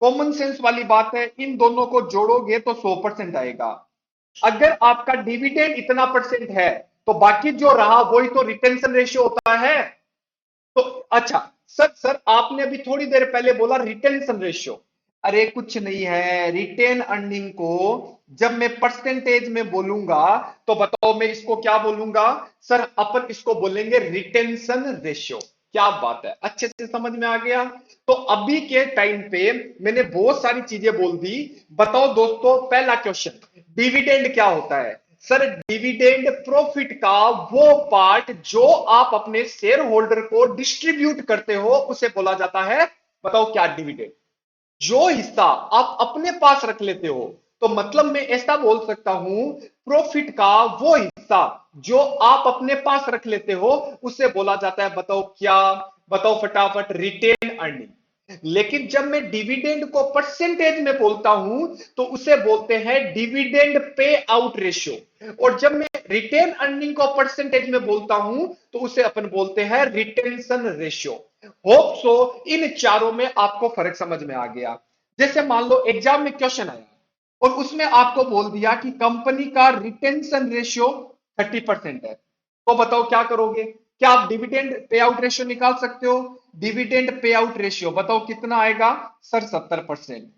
कॉमन सेंस वाली बात है, इन दोनों को जोड़ोगे तो 100% आएगा। अगर आपका डिविडेंड इतना परसेंट है तो बाकी जो रहा वही तो रिटेंशन रेशियो होता है। तो अच्छा सर आपने अभी थोड़ी देर पहले बोला रिटेंशन रेशियो, अरे कुछ नहीं है, रिटेन अर्निंग को जब मैं परसेंटेज में बोलूंगा तो बताओ मैं इसको क्या बोलूंगा, सर अपन इसको बोलेंगे रिटेंशन रेशियो। क्या बात है, अच्छे से समझ में आ गया। तो अभी के टाइम पे मैंने बहुत सारी चीजें बोल दी। बताओ दोस्तों पहला क्वेश्चन, डिविडेंड क्या होता है, सर डिविडेंड प्रॉफिट का वो पार्ट जो आप अपने शेयर होल्डर को डिस्ट्रीब्यूट करते हो उसे बोला जाता है, बताओ क्या डिविडेंड, जो हिस्सा आप अपने पास रख लेते हो। तो मतलब मैं ऐसा बोल सकता हूं, प्रॉफिट का वो हिस्सा जो आप अपने पास रख लेते हो उसे बोला जाता है, बताओ क्या, बताओ फटाफट, रिटेन अर्निंग। लेकिन जब मैं डिविडेंड को परसेंटेज में बोलता हूं तो उसे बोलते हैं डिविडेंड पे आउट रेशियो, और जब मैं रिटेन अर्निंग को परसेंटेज में बोलता हूं तो उसे अपन बोलते हैं रिटेंशन रेशियो। होप सो इन चारों में आपको फर्क समझ में आ गया। जैसे मान लो एग्जाम में क्वेश्चन आया और उसमें आपको बोल दिया कि कंपनी का रिटेंशन रेशियो 30% है, तो बताओ क्या करोगे, क्या आप डिविडेंड पे आउट रेशियो निकाल सकते हो, डिविडेंड पे आउट रेशियो बताओ कितना आएगा, सर 70%।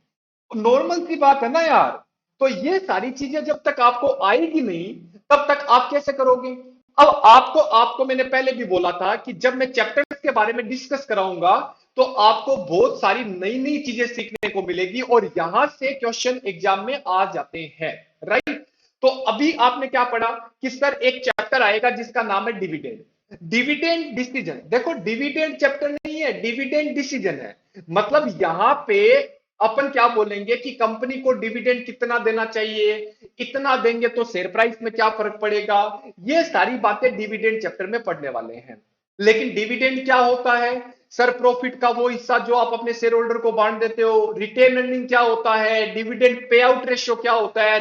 नॉर्मल सी बात है ना यार। तो ये सारी चीजें जब तक आपको आएगी नहीं तब तक आप कैसे करोगे। अब आपको आपको मैंने पहले भी बोला था कि जब मैं चैप्टर्स के बारे में डिस्कस कराऊंगा तो आपको बहुत सारी नई नई चीजें सीखने को मिलेगी और यहां से क्वेश्चन एग्जाम में आ जाते हैं। राइट, तो अभी आपने क्या पढ़ा कि सर एक चैप्टर आएगा जिसका नाम है डिविडेंड, डिविडेंड डिसीजन। देखो डिविडेंड चैप्टर नहीं है, डिविडेंड डिसीजन है। मतलब यहां पे अपन क्या बोलेंगे कि कंपनी को डिविडेंड कितना देना चाहिए, इतना देंगे तो शेयर प्राइस में क्या फर्क पड़ेगा, ये सारी बातें डिविडेंड चैप्टर में पढ़ने वाले हैं। लेकिन डिविडेंड क्या होता है, सर प्रॉफिट का वो हिस्सा जो आप अपने शेयर होल्डर को बांट देते हो, रिटेन अर्निंग क्या होता है, डिविडेंड पे आउट रेशियो क्या होता है,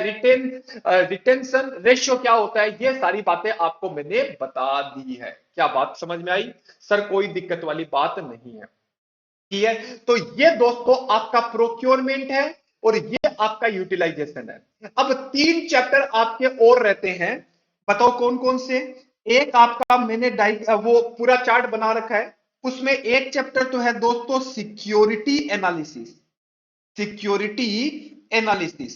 रिटेंशन रेशियो क्या होता है, ये सारी बातें आपको मैंने बता दी है। क्या बात समझ में आई? सर कोई दिक्कत वाली बात नहीं है। ठीक है, तो ये दोस्तों आपका प्रोक्योरमेंट है और ये आपका यूटिलाइजेशन है। अब 3 चैप्टर आपके और रहते हैं, बताओ कौन कौन से। एक आपका मैंने वो पूरा चार्ट बना रखा है, उसमें एक चैप्टर तो है दोस्तों सिक्योरिटी एनालिसिस। सिक्योरिटी एनालिसिस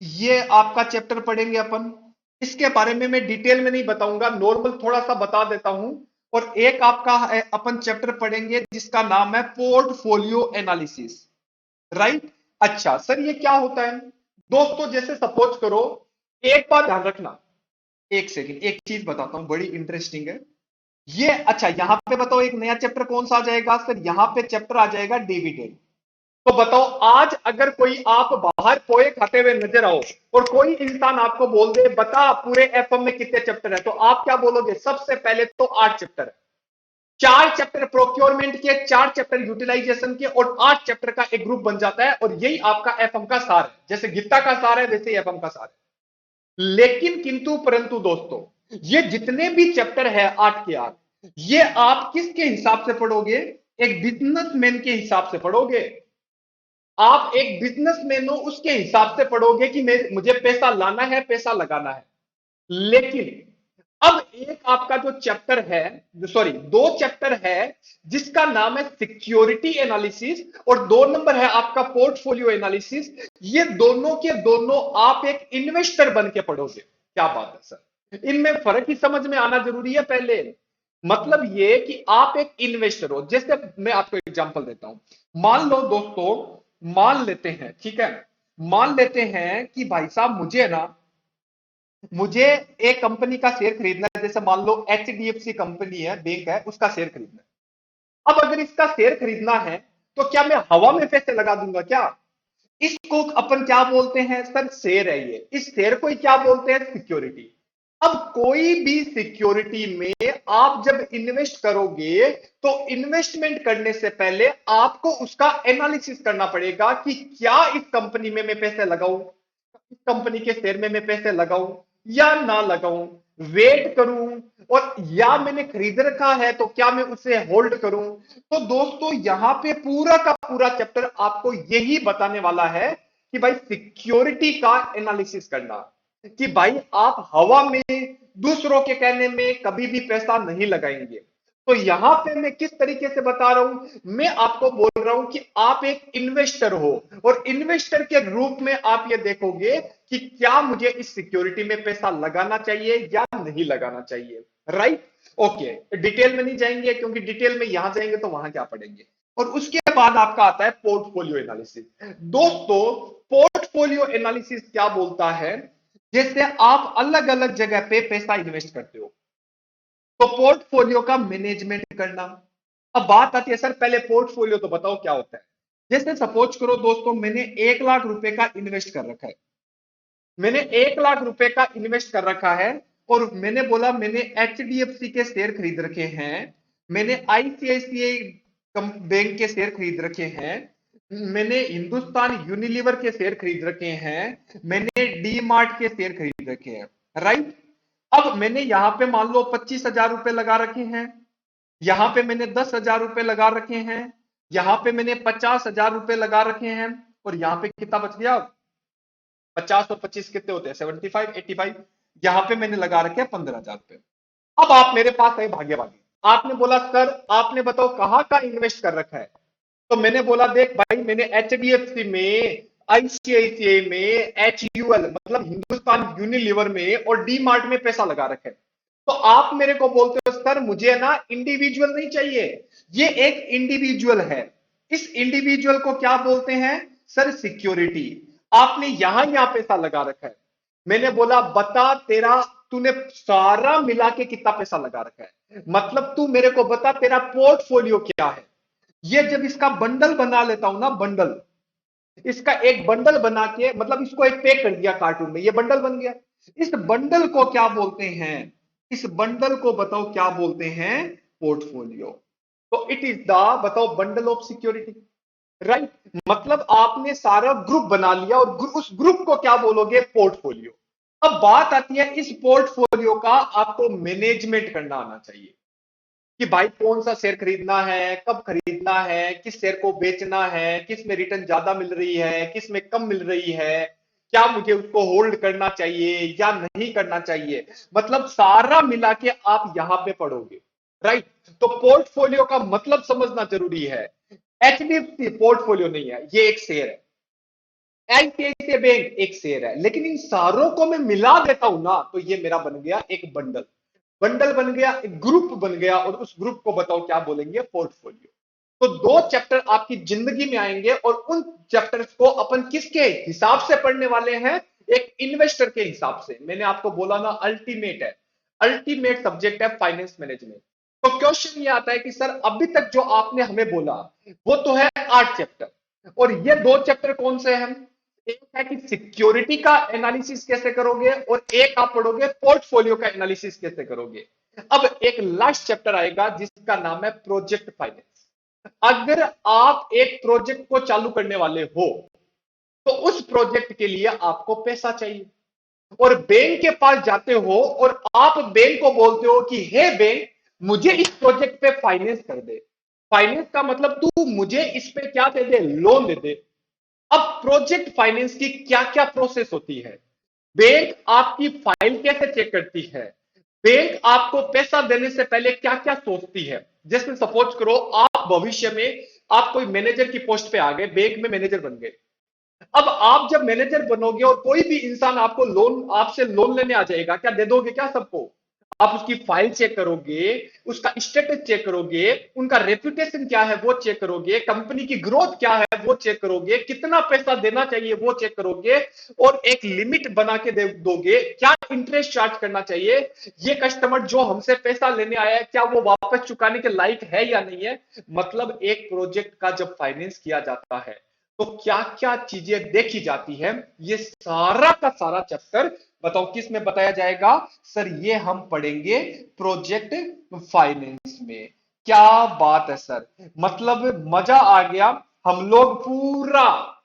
ये आपका चैप्टर पढ़ेंगे अपन। इसके बारे में मैं डिटेल में नहीं बताऊंगा, नॉर्मल थोड़ा सा बता देता हूं। और एक आपका अपन चैप्टर पढ़ेंगे जिसका नाम है पोर्टफोलियो एनालिसिस। राइट। अच्छा सर ये क्या होता है दोस्तों, जैसे सपोज करो, एक बात ध्यान रखना, एक सेकंड, एक चीज बताता हूं बड़ी इंटरेस्टिंग है ये। अच्छा यहां पे बताओ एक नया चैप्टर कौन सा आ जाएगा सर, यहां पे चैप्टर आ जाएगा डिविडेंड। तो बताओ आज अगर कोई आप बाहर पोए खाते हुए नजर आओ और कोई इंसान आपको बोल दे बता पूरे एफएम में कितने चैप्टर है, तो आप क्या बोलोगे? सबसे पहले तो 8 चैप्टर है। 4 चैप्टर प्रोक्योरमेंट के, 4 चैप्टर यूटिलाइजेशन के और 8 चैप्टर का एक ग्रुप बन जाता है, और यही आपका एफएम का सार है। जैसे गीता का सार है वैसे ही एफएम का सार है। लेकिन किंतु परंतु दोस्तों, ये जितने भी चैप्टर है 8 के 8, ये आप किसके हिसाब से पढ़ोगे? एक बिजनेसमैन के हिसाब से पढ़ोगे। आप एक बिजनेसमैन हो उसके हिसाब से पढ़ोगे कि मुझे पैसा लाना है, पैसा लगाना है। लेकिन अब एक आपका जो चैप्टर है, सॉरी 2 चैप्टर है जिसका नाम है सिक्योरिटी एनालिसिस, और 2 नंबर है आपका पोर्टफोलियो एनालिसिस। ये दोनों के दोनों आप एक इन्वेस्टर बन के पढ़ोगे। क्या बात है सर, इनमें फर्क ही समझ में आना जरूरी है पहले। मतलब ये कि आप एक इन्वेस्टर हो। जैसे मैं आपको एग्जांपल देता हूं, मान लो दोस्तों, मान लेते हैं, ठीक है, मान लेते हैं कि भाई साहब मुझे एक कंपनी का शेयर खरीदना है। जैसे मान लो एचडीएफसी कंपनी है, बैंक है, उसका शेयर खरीदना है। अब अगर इसका शेयर खरीदना है तो क्या मैं हवा में पैसे लगा दूंगा क्या? इसको अपन क्या बोलते हैं सर? शेयर है ये। इस शेयर को ही क्या बोलते हैं? सिक्योरिटी। अब कोई भी सिक्योरिटी में आप जब इन्वेस्ट करोगे तो इन्वेस्टमेंट करने से पहले आपको उसका एनालिसिस करना पड़ेगा कि क्या इस कंपनी में मैं पैसे लगाऊं, इस कंपनी के शेयर में मैं पैसे लगाऊं या ना लगाऊं, वेट करूं, और या मैंने खरीद रखा है तो क्या मैं उसे होल्ड करूं। तो दोस्तों यहां पे पूरा का पूरा चैप्टर आपको यही बताने वाला है कि भाई सिक्योरिटी का एनालिसिस करना, कि भाई आप हवा में दूसरों के कहने में कभी भी पैसा नहीं लगाएंगे। तो यहां पे मैं किस तरीके से बता रहा हूं, मैं आपको बोल रहा हूं कि आप एक इन्वेस्टर हो, और इन्वेस्टर के रूप में आप ये देखोगे कि क्या मुझे इस सिक्योरिटी में पैसा लगाना चाहिए या नहीं लगाना चाहिए। राइट। ओके, डिटेल में नहीं जाएंगे क्योंकि डिटेल में यहां जाएंगे तो वहां क्या पढ़ेंगे। और उसके बाद आपका आता है पोर्टफोलियो एनालिसिस। दोस्तों पोर्टफोलियो एनालिसिस क्या बोलता है, जैसे आप अलग अलग जगह पे पैसा इन्वेस्ट करते हो तो पोर्टफोलियो का मैनेजमेंट करना। अब बात आती है सर पहले पोर्टफोलियो तो बताओ क्या होता है। जैसे सपोज करो दोस्तों, मैंने 1 लाख रुपए का इन्वेस्ट कर रखा है, मैंने 1 लाख रुपए का इन्वेस्ट कर रखा है, और मैंने बोला मैंने एचडीएफसी के शेयर खरीद रखे हैं, मैंने आईसीआईसीआई बैंक के शेयर खरीद रखे हैं, मैंने हिंदुस्तान यूनिलीवर के शेयर खरीद रखे हैं, मैंने डी मार्ट के शेयर खरीद रखे हैं। राइट। अब मैंने यहां पे मान लो 25,000 रुपए लगा रखे हैं, यहां पे मैंने 10,000 रुपए लगा रखे हैं, यहां पे मैंने 50,000 रुपए लगा रखे हैं, और यहां पे कितना बच गया? 50 और 25 कितने होते हैं? 75, 85। यहां पे मैंने लगा रखे हैं 15,000 रुपए। अब आप मेरे पास है भाग्यवादी, आपने बोला सर आपने बताओ कहां का इन्वेस्ट कर रखा है। तो मैंने बोला देख भाई मैंने एचडीएफसी में, आईसीआईसीआई में, एचयूएल मतलब हिंदुस्तान यूनिलीवर में और डी मार्ट में पैसा लगा रखा है। तो आप मेरे को बोलते हो सर मुझे ना इंडिविजुअल नहीं चाहिए, ये एक इंडिविजुअल है, इस इंडिविजुअल को क्या बोलते हैं सर? सिक्योरिटी। आपने यहां पैसा लगा रखा है, मैंने बोला बता तेरा, तूने सारा मिला के कितना पैसा लगा रखा है, मतलब तू मेरे को बता तेरा पोर्टफोलियो क्या है। ये जब इसका बंडल बना लेता हूं ना, बंडल, इसका एक बंडल बना के मतलब इसको एक पैक कर दिया कार्टून में, ये बंडल बन गया। इस बंडल को क्या बोलते हैं? इस बंडल को बताओ क्या बोलते हैं? पोर्टफोलियो। तो इट इज द, बताओ, बंडल ऑफ सिक्योरिटी, राइट। मतलब आपने सारा ग्रुप बना लिया और उस ग्रुप को क्या बोलोगे, पोर्टफोलियो। अब बात आती है इस पोर्टफोलियो का आपको मैनेजमेंट करना आना चाहिए कि भाई कौन सा शेयर खरीदना है, कब खरीदना है, किस शेयर को बेचना है, किस में रिटर्न ज्यादा मिल रही है, किस में कम मिल रही है, क्या मुझे उसको होल्ड करना चाहिए या नहीं करना चाहिए। मतलब सारा मिला के आप यहां पे पढ़ोगे, राइट। तो पोर्टफोलियो का मतलब समझना जरूरी है। एचडीएफसी पोर्टफोलियो नहीं है, ये एक शेयर है। आईसीआईसीआई बैंक एक शेयर है, लेकिन इन सारों को मैं मिला देता हूं ना, तो ये मेरा बन गया एक बंडल। बंडल बन गया, एक ग्रुप बन गया, और उस ग्रुप को बताओ क्या बोलेंगे, पोर्टफोलियो। तो दो चैप्टर आपकी जिंदगी में आएंगे, और उन चैप्टर्स को अपन किसके हिसाब से पढ़ने वाले हैं, एक इन्वेस्टर के हिसाब से। मैंने आपको बोला ना, अल्टीमेट है, अल्टीमेट सब्जेक्ट है फाइनेंस मैनेजमेंट। तो क्वेश्चन ये आता है कि सर अभी तक जो आपने हमें बोला वो तो है 8 चैप्टर, और ये दो चैप्टर कौन से हैं, एक है कि सिक्योरिटी का एनालिसिस कैसे करोगे, और एक आप पढ़ोगे पोर्टफोलियो का एनालिसिस कैसे करोगे। अब एक लास्ट चैप्टर आएगा जिसका नाम है प्रोजेक्ट फाइनेंस। अगर आप एक प्रोजेक्ट को चालू करने वाले हो तो उस प्रोजेक्ट के लिए आपको पैसा चाहिए, और बैंक के पास जाते हो और आप बैंक को बोलते हो कि हे बैंक, मुझे इस प्रोजेक्ट पे फाइनेंस कर दे। फाइनेंस का मतलब तू मुझे इस पे क्या दे दे, लोन दे दे। अब प्रोजेक्ट फाइनेंस की क्या क्या प्रोसेस होती है, बैंक आपकी फाइल कैसे चेक करती है, बैंक आपको पैसा देने से पहले क्या क्या सोचती है। जैसे सपोज करो आप भविष्य में आप कोई मैनेजर की पोस्ट पे आ गए, बैंक में मैनेजर बन गए। अब आप जब मैनेजर बनोगे और कोई भी इंसान आपको लोन, आपसे लोन लेने आ जाएगा, क्या दे दोगे क्या सबको? आप उसकी फाइल चेक करोगे, उसका स्टेटस चेक करोगे, उनका रेपुटेशन क्या है वो चेक करोगे, कंपनी की ग्रोथ क्या है वो चेक करोगे, कितना पैसा देना चाहिए वो चेक करोगे, और एक लिमिट बना के दे दोगे, क्या इंटरेस्ट चार्ज करना चाहिए, ये कस्टमर जो हमसे पैसा लेने आया है क्या वो वापस चुकाने के लायक है या नहीं है। मतलब एक प्रोजेक्ट का जब फाइनेंस किया जाता है तो क्या क्या चीजें देखी जाती है, ये सारा का सारा चैप्टर बताओ किस में बताया जाएगा, सर ये हम पढ़ेंगे प्रोजेक्ट फाइनेंस में। क्या बात है सर, मतलब मजा आ गया। हम लोग पूरा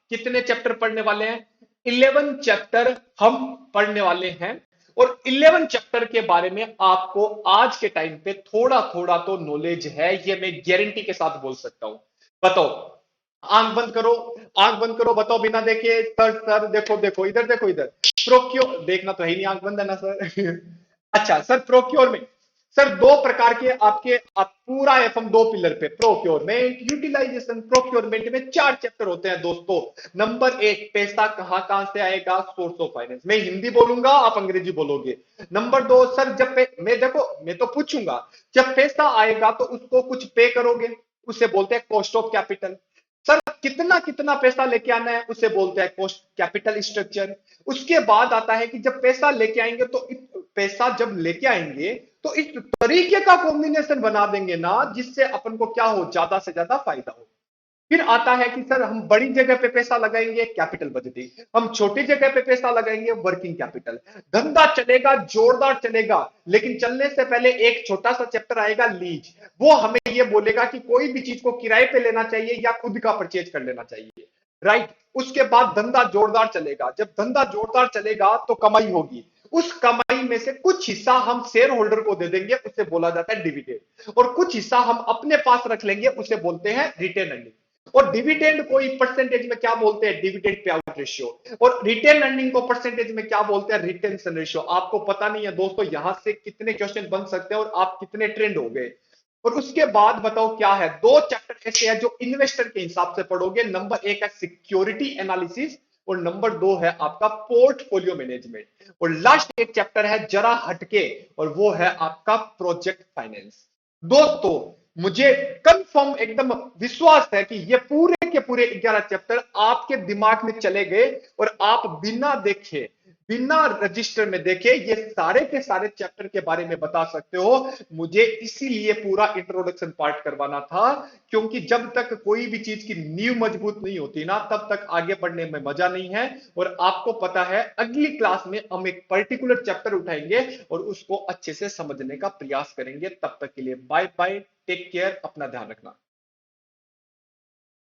कितने चैप्टर पढ़ने वाले हैं, 11 चैप्टर हम पढ़ने वाले हैं। और 11 चैप्टर के बारे में आपको आज के टाइम पे थोड़ा थोड़ा तो नॉलेज है, ये मैं गारंटी के साथ बोल सकता हूं। बताओ, आंख बंद करो, आंख बंद करो, बताओ बिना देखे। सर सर देखो देखो इधर, देखो इधर। प्रोक्योर देखना तो है ही नहीं, आंख बंद है ना सर। अच्छा सर, प्रोक्योर में सर दो प्रकार के आपके, आप पूरा एफएम दो पिलर पे, प्रोक्योरमेंट, यूटिलाइजेशन। प्रोक्योरमेंट में 4 चैप्टर होते हैं दोस्तों। नंबर 1, पैसा कहां कहां से आएगा, सोर्स ऑफ फाइनेंस। मैं हिंदी बोलूंगा, आप अंग्रेजी बोलोगे। नंबर 2, सर जब मैं देखो मैं तो पूछूंगा, जब पैसा आएगा तो उसको कुछ पे करोगे, उसे बोलते हैं कॉस्ट ऑफ कैपिटल। सर कितना कितना पैसा लेके आना है, उसे बोलते हैं कॉस्ट कैपिटल स्ट्रक्चर। उसके बाद आता है कि जब पैसा लेके आएंगे तो पैसा जब लेके आएंगे तो इस तरीके का कॉम्बिनेशन बना देंगे ना जिससे अपन को क्या हो, ज्यादा से ज्यादा फायदा हो। फिर आता है कि सर हम बड़ी जगह पे पैसा लगाएंगे, कैपिटल बजटिंग। हम छोटी जगह पे पैसा लगाएंगे, वर्किंग कैपिटल। धंधा चलेगा, जोरदार चलेगा, लेकिन चलने से पहले एक छोटा सा चैप्टर आएगा, लीज। वो हमें ये बोलेगा कि कोई भी चीज को किराए पे लेना चाहिए या खुद का परचेज कर लेना चाहिए, राइट। उसके बाद धंधा जोरदार चलेगा, जब धंधा जोरदार चलेगा तो कमाई होगी। उस कमाई में से कुछ हिस्सा हम शेयर होल्डर को दे देंगे, उसे बोला जाता है डिविडेंड। और कुछ हिस्सा हम अपने पास रख लेंगे, उसे बोलते हैं रिटेन अर्निंग। और डिविडेंड को परसेंटेज में क्या बोलते हैं, डिविडेंड पे आउट रेशियो। और रिटेन अर्निंग को परसेंटेज में क्या बोलते हैं, रिटेंशन रेशियो। आपको पता नहीं है दोस्तों यहां से कितने क्वेश्चन बन सकते हैं और आप कितने ट्रेंड हो गए। और उसके बाद बताओ क्या है, 2 चैप्टर ऐसे हैं जो इन्वेस्टर के हिसाब से पढ़ोगे। नंबर 1 है सिक्योरिटी एनालिसिस, और नंबर 2 है आपका पोर्टफोलियो मैनेजमेंट। और लास्ट एक चैप्टर है जरा हटके, और वो है आपका प्रोजेक्ट फाइनेंस। दोस्तों मुझे कंफर्म एकदम विश्वास है कि ये पूरे के पूरे 11 चैप्टर आपके दिमाग में चले गए, और आप बिना देखे, बिना रजिस्टर में देखे ये सारे के सारे चैप्टर के बारे में बता सकते हो। मुझे इसीलिए पूरा इंट्रोडक्शन पार्ट करवाना था, क्योंकि जब तक कोई भी चीज की नींव मजबूत नहीं होती ना, तब तक आगे बढ़ने में मजा नहीं है। और आपको पता है अगली क्लास में हम एक पर्टिकुलर चैप्टर उठाएंगे और उसको अच्छे से समझने का प्रयास करेंगे। तब तक के लिए बाय बाय, टेक केयर, अपना ध्यान रखना।